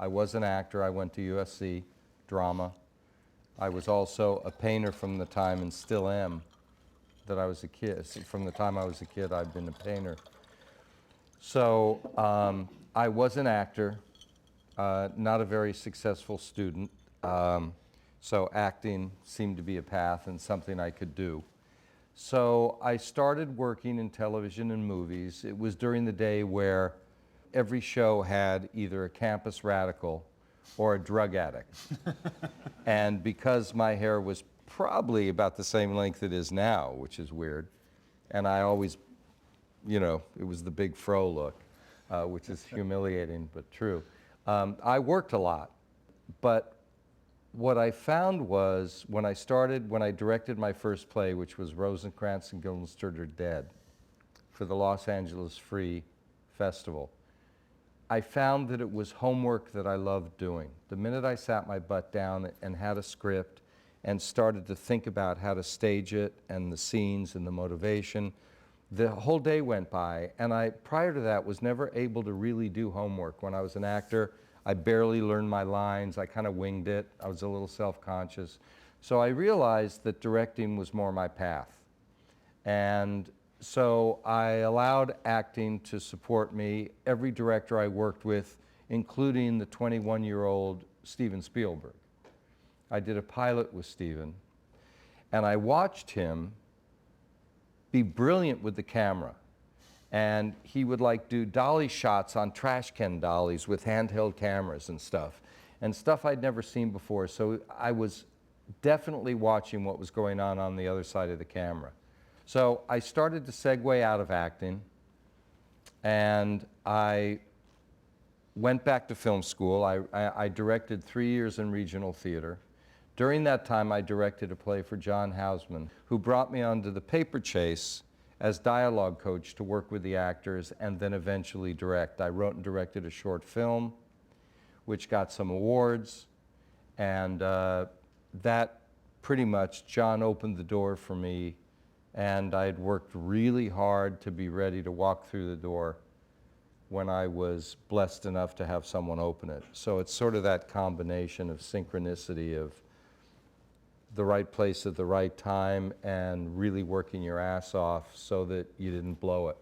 I was an actor. I went to USC, drama. I was also a painter from the time, and still am, that I was a kid. From the time I was a kid, I've been a painter. So I was an actor, not a very successful student. So acting seemed to be a path and something I could do. So I started working in television and movies. It was during the day where every show had either a campus radical or a drug addict. And because my hair was probably about the same length it is now, which is weird, and I always, you know, it was the big fro look, which is humiliating but true. I worked a lot, but what I found was when I directed my first play, which was Rosencrantz and Guildenstern Are Dead, for the Los Angeles Free Festival, I found that it was homework that I loved doing. The minute I sat my butt down and had a script and started to think about how to stage it and the scenes and the motivation, the whole day went by, and I, prior to that, was never able to really do homework. When I was an actor, I barely learned my lines. I kind of winged it. I was a little self-conscious. So I realized that directing was more my path. And so I allowed acting to support me. Every director I worked with, including the 21-year-old Steven Spielberg. I did a pilot with Steven, and I watched him be brilliant with the camera. And he would like do dolly shots on trash can dollies with handheld cameras and stuff I'd never seen before. So I was definitely watching what was going on the other side of the camera. So I started to segue out of acting, and I went back to film school. I directed 3 years in regional theater. During that time, I directed a play for John Houseman, who brought me onto the Paper Chase as dialogue coach to work with the actors and then eventually direct. I wrote and directed a short film, which got some awards, and that pretty much, John opened the door for me, and I had worked really hard to be ready to walk through the door when I was blessed enough to have someone open it. So it's sort of that combination of synchronicity of the right place at the right time and really working your ass off so that you didn't blow it.